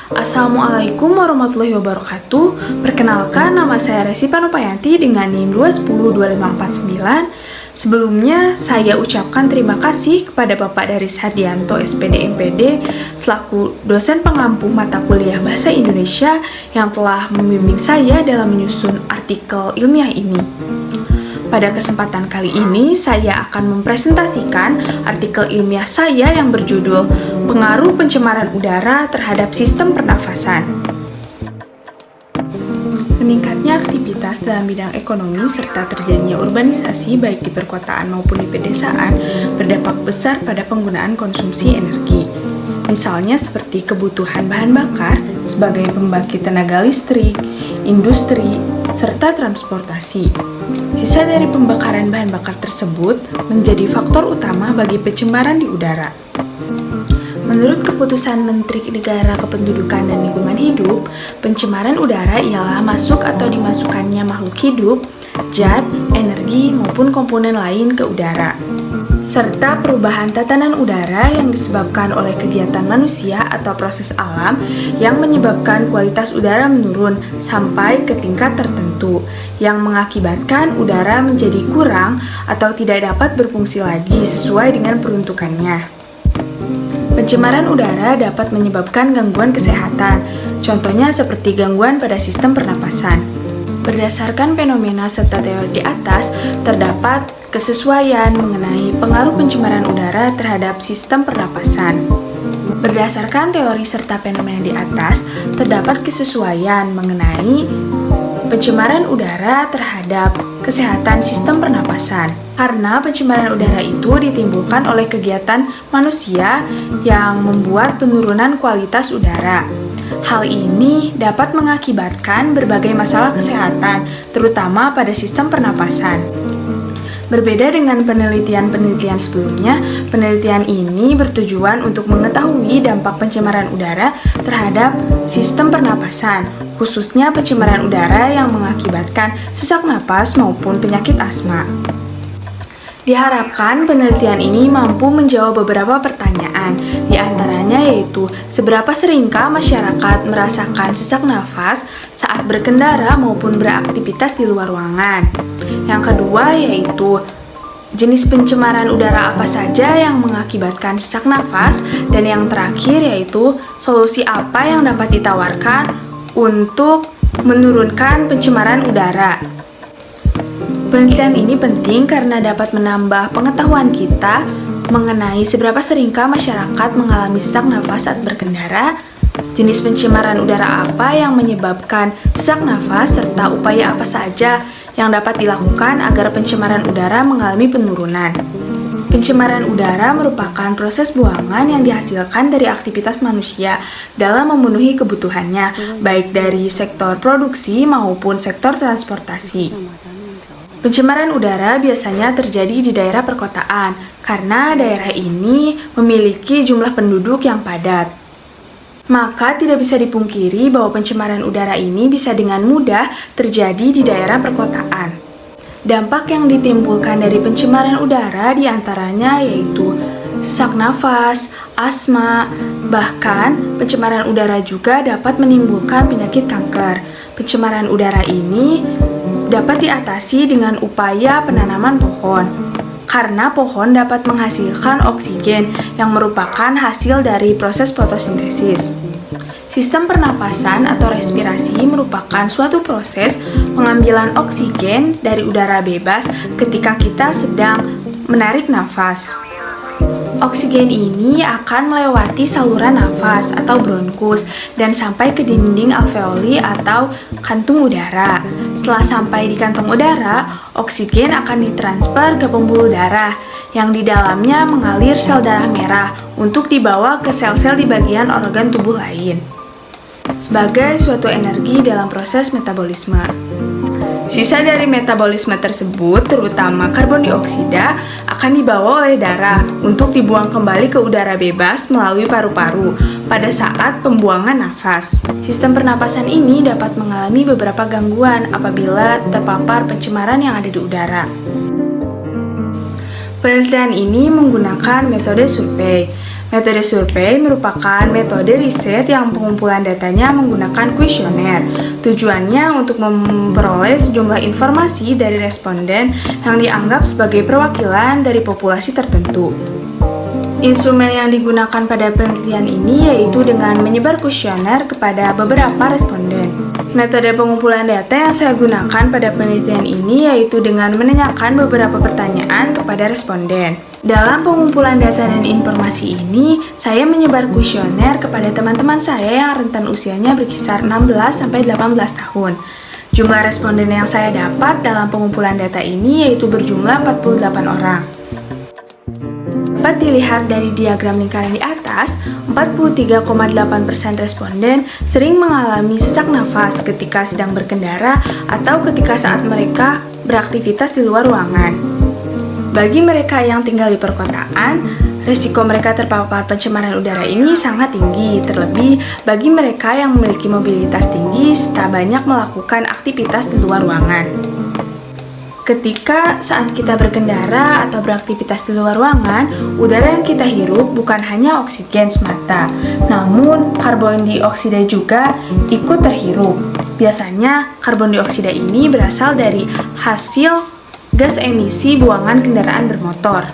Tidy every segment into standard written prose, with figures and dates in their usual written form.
Assalamualaikum warahmatullahi wabarakatuh. Perkenalkan, nama saya Resi Panopayanti dengan NIM 2102549. Sebelumnya, saya ucapkan terima kasih kepada Bapak Daris Hardianto, SPD MPD, selaku dosen pengampu mata kuliah Bahasa Indonesia yang telah membimbing saya dalam menyusun artikel ilmiah ini. Pada kesempatan kali ini, saya akan mempresentasikan artikel ilmiah saya yang berjudul Pengaruh Pencemaran Udara Terhadap Sistem Pernafasan. Meningkatnya aktivitas dalam bidang ekonomi serta terjadinya urbanisasi baik di perkotaan maupun di pedesaan berdampak besar pada penggunaan konsumsi energi. Misalnya seperti kebutuhan bahan bakar sebagai pembangkit tenaga listrik, industri, serta transportasi. Sisa dari pembakaran bahan bakar tersebut menjadi faktor utama bagi pencemaran di udara. Menurut keputusan Menteri Negara Kependudukan dan Lingkungan Hidup, pencemaran udara ialah masuk atau dimasukkannya makhluk hidup, zat, energi, maupun komponen lain ke udara, serta perubahan tatanan udara yang disebabkan oleh kegiatan manusia atau proses alam yang menyebabkan kualitas udara menurun sampai ke tingkat tertentu, yang mengakibatkan udara menjadi kurang atau tidak dapat berfungsi lagi sesuai dengan peruntukannya. Pencemaran udara dapat menyebabkan gangguan kesehatan, contohnya seperti gangguan pada sistem pernapasan. Berdasarkan fenomena serta teori di atas, terdapat kesesuaian mengenai pengaruh pencemaran udara terhadap sistem pernapasan. Berdasarkan teori serta fenomena di atas, terdapat kesesuaian mengenai pencemaran udara terhadap kesehatan sistem pernapasan. Karena pencemaran udara itu ditimbulkan oleh kegiatan manusia yang membuat penurunan kualitas udara. Hal ini dapat mengakibatkan berbagai masalah kesehatan, terutama pada sistem pernapasan. Berbeda dengan penelitian-penelitian sebelumnya, penelitian ini bertujuan untuk mengetahui dampak pencemaran udara terhadap sistem pernapasan, khususnya pencemaran udara yang mengakibatkan sesak napas maupun penyakit asma. Diharapkan penelitian ini mampu menjawab beberapa pertanyaan, di antaranya yaitu seberapa seringkah masyarakat merasakan sesak nafas saat berkendara maupun beraktivitas di luar ruangan. Yang kedua yaitu jenis pencemaran udara apa saja yang mengakibatkan sesak nafas, dan yang terakhir yaitu solusi apa yang dapat ditawarkan untuk menurunkan pencemaran udara. Penelitian ini penting karena dapat menambah pengetahuan kita mengenai seberapa seringkah masyarakat mengalami sesak nafas saat berkendara, jenis pencemaran udara apa yang menyebabkan sesak nafas, serta upaya apa saja yang dapat dilakukan agar pencemaran udara mengalami penurunan. Pencemaran udara merupakan proses buangan yang dihasilkan dari aktivitas manusia dalam memenuhi kebutuhannya, baik dari sektor produksi maupun sektor transportasi. Pencemaran udara biasanya terjadi di daerah perkotaan karena daerah ini memiliki jumlah penduduk yang padat. Maka tidak bisa dipungkiri bahwa pencemaran udara ini bisa dengan mudah terjadi di daerah perkotaan. Dampak yang ditimbulkan dari pencemaran udara diantaranya yaitu sesak nafas, asma, bahkan pencemaran udara juga dapat menimbulkan penyakit kanker. Pencemaran udara ini dapat diatasi dengan upaya penanaman pohon, karena pohon dapat menghasilkan oksigen yang merupakan hasil dari proses fotosintesis. Sistem pernapasan atau respirasi merupakan suatu proses pengambilan oksigen dari udara bebas ketika kita sedang menarik nafas. Oksigen ini akan melewati saluran nafas atau bronkus dan sampai ke dinding alveoli atau kantung udara. Setelah sampai di kantong udara, oksigen akan ditransfer ke pembuluh darah yang di dalamnya mengalir sel darah merah untuk dibawa ke sel-sel di bagian organ tubuh lain sebagai suatu energi dalam proses metabolisme. Sisa dari metabolisme tersebut, terutama karbon dioksida, akan dibawa oleh darah untuk dibuang kembali ke udara bebas melalui paru-paru pada saat pembuangan nafas. Sistem pernapasan ini dapat mengalami beberapa gangguan apabila terpapar pencemaran yang ada di udara. Penelitian ini menggunakan metode survei. Metode survei merupakan metode riset yang pengumpulan datanya menggunakan kuesioner. Tujuannya untuk memperoleh sejumlah informasi dari responden yang dianggap sebagai perwakilan dari populasi tertentu. Instrumen yang digunakan pada penelitian ini yaitu dengan menyebar kuesioner kepada beberapa responden. Metode pengumpulan data yang saya gunakan pada penelitian ini yaitu dengan menanyakan beberapa pertanyaan kepada responden. Dalam pengumpulan data dan informasi ini, saya menyebar kuesioner kepada teman-teman saya yang rentan usianya berkisar 16-18 tahun. Jumlah responden yang saya dapat dalam pengumpulan data ini yaitu berjumlah 48 orang. Dapat dilihat dari diagram lingkaran di atas, 43,8% responden sering mengalami sesak nafas ketika sedang berkendara atau ketika saat mereka beraktivitas di luar ruangan. Bagi mereka yang tinggal di perkotaan, risiko mereka terpapar pencemaran udara ini sangat tinggi, terlebih bagi mereka yang memiliki mobilitas tinggi serta banyak melakukan aktivitas di luar ruangan. Ketika saat kita berkendara atau beraktivitas di luar ruangan, udara yang kita hirup bukan hanya oksigen semata, namun karbon dioksida juga ikut terhirup. Biasanya karbon dioksida ini berasal dari hasil gas emisi buangan kendaraan bermotor.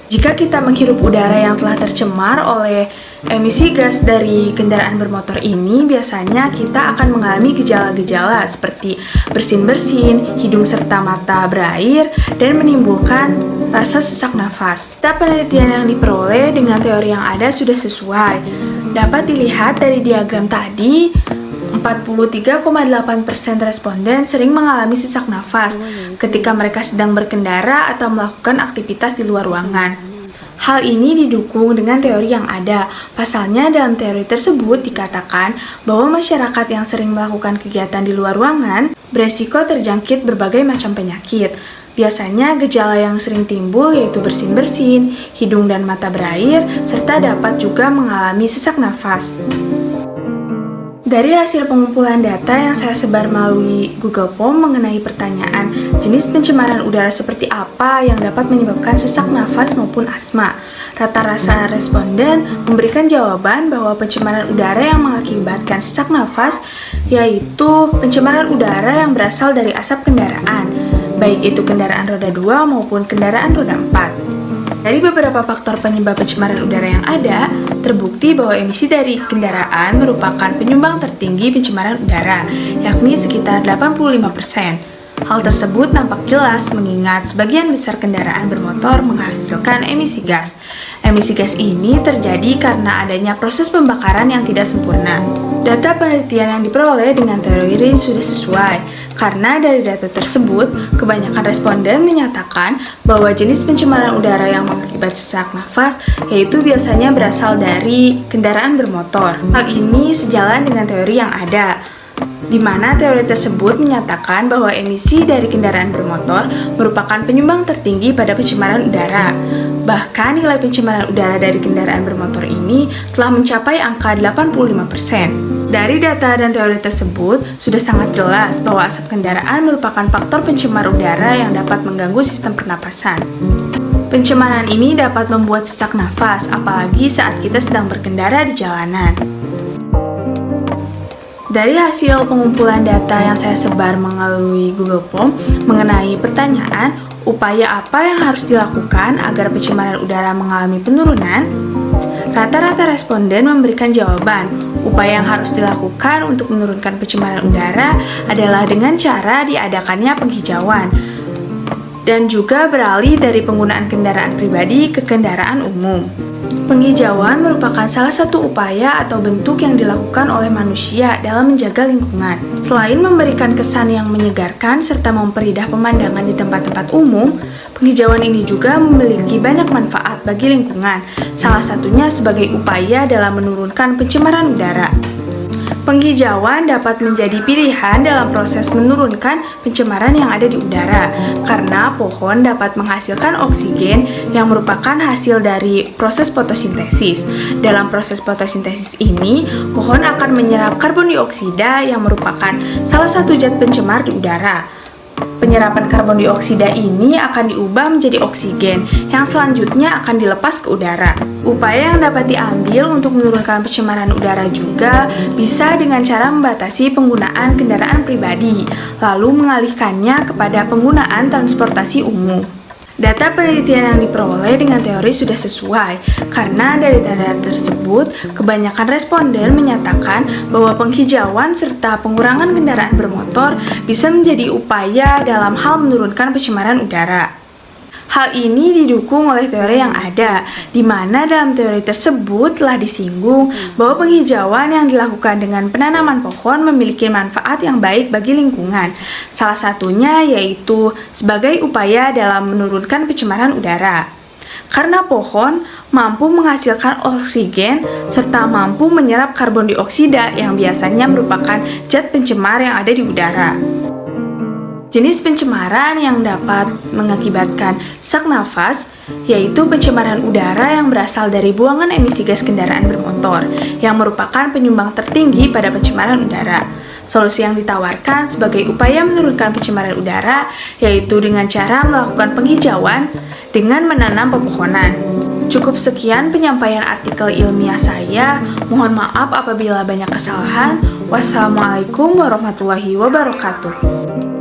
Jika kita menghirup udara yang telah tercemar oleh emisi gas dari kendaraan bermotor ini, biasanya kita akan mengalami gejala-gejala seperti bersin-bersin, hidung serta mata berair, dan menimbulkan rasa sesak nafas. Data penelitian yang diperoleh dengan teori yang ada sudah sesuai. Dapat dilihat dari diagram tadi, 43,8% responden sering mengalami sesak nafas ketika mereka sedang berkendara atau melakukan aktivitas di luar ruangan. Hal ini didukung dengan teori yang ada. Pasalnya dalam teori tersebut dikatakan bahwa masyarakat yang sering melakukan kegiatan di luar ruangan beresiko terjangkit berbagai macam penyakit. Biasanya gejala yang sering timbul yaitu bersin-bersin, hidung dan mata berair, serta dapat juga mengalami sesak nafas. Dari hasil pengumpulan data yang saya sebar melalui Google Form mengenai pertanyaan jenis pencemaran udara seperti apa yang dapat menyebabkan sesak nafas maupun asma, rata-rata responden memberikan jawaban bahwa pencemaran udara yang mengakibatkan sesak nafas yaitu pencemaran udara yang berasal dari asap kendaraan, baik itu kendaraan roda 2 maupun kendaraan roda 4. Dari beberapa faktor penyebab pencemaran udara yang ada, terbukti bahwa emisi dari kendaraan merupakan penyumbang tertinggi pencemaran udara, yakni sekitar 85%. Hal tersebut nampak jelas mengingat sebagian besar kendaraan bermotor menghasilkan emisi gas. Emisi gas ini terjadi karena adanya proses pembakaran yang tidak sempurna. Data penelitian yang diperoleh dengan teori sudah sesuai, karena dari data tersebut, kebanyakan responden menyatakan bahwa jenis pencemaran udara yang mengakibat sesak nafas yaitu biasanya berasal dari kendaraan bermotor. Hal ini sejalan dengan teori yang ada, di mana teori tersebut menyatakan bahwa emisi dari kendaraan bermotor merupakan penyumbang tertinggi pada pencemaran udara. Bahkan nilai pencemaran udara dari kendaraan bermotor ini telah mencapai angka 85%. Dari data dan teori tersebut, sudah sangat jelas bahwa asap kendaraan merupakan faktor pencemar udara yang dapat mengganggu sistem pernapasan. Pencemaran ini dapat membuat sesak nafas, apalagi saat kita sedang berkendara di jalanan. Dari hasil pengumpulan data yang saya sebar melalui Google Form mengenai pertanyaan, upaya apa yang harus dilakukan agar pencemaran udara mengalami penurunan? Rata-rata responden memberikan jawaban, upaya yang harus dilakukan untuk menurunkan pencemaran udara adalah dengan cara diadakannya penghijauan dan juga beralih dari penggunaan kendaraan pribadi ke kendaraan umum. Penghijauan merupakan salah satu upaya atau bentuk yang dilakukan oleh manusia dalam menjaga lingkungan. Selain memberikan kesan yang menyegarkan serta memperindah pemandangan di tempat-tempat umum, penghijauan ini juga memiliki banyak manfaat bagi lingkungan, salah satunya sebagai upaya dalam menurunkan pencemaran udara. Penghijauan dapat menjadi pilihan dalam proses menurunkan pencemaran yang ada di udara, karena pohon dapat menghasilkan oksigen yang merupakan hasil dari proses fotosintesis. Dalam proses fotosintesis ini, pohon akan menyerap karbon dioksida yang merupakan salah satu zat pencemar di udara. Penyerapan karbon dioksida ini akan diubah menjadi oksigen yang selanjutnya akan dilepas ke udara. Upaya yang dapat diambil untuk menurunkan pencemaran udara juga bisa dengan cara membatasi penggunaan kendaraan pribadi, lalu mengalihkannya kepada penggunaan transportasi umum. Data penelitian yang diperoleh dengan teori sudah sesuai, karena dari data tersebut, kebanyakan responden menyatakan bahwa penghijauan serta pengurangan kendaraan bermotor bisa menjadi upaya dalam hal menurunkan pencemaran udara. Hal ini didukung oleh teori yang ada, di mana dalam teori tersebut telah disinggung bahwa penghijauan yang dilakukan dengan penanaman pohon memiliki manfaat yang baik bagi lingkungan. Salah satunya yaitu sebagai upaya dalam menurunkan pencemaran udara. Karena pohon mampu menghasilkan oksigen serta mampu menyerap karbon dioksida yang biasanya merupakan zat pencemar yang ada di udara. Jenis pencemaran yang dapat mengakibatkan sesak nafas yaitu pencemaran udara yang berasal dari buangan emisi gas kendaraan bermotor yang merupakan penyumbang tertinggi pada pencemaran udara. Solusi yang ditawarkan sebagai upaya menurunkan pencemaran udara yaitu dengan cara melakukan penghijauan dengan menanam pepohonan. Cukup sekian penyampaian artikel ilmiah saya. Mohon maaf apabila banyak kesalahan. Wassalamualaikum warahmatullahi wabarakatuh.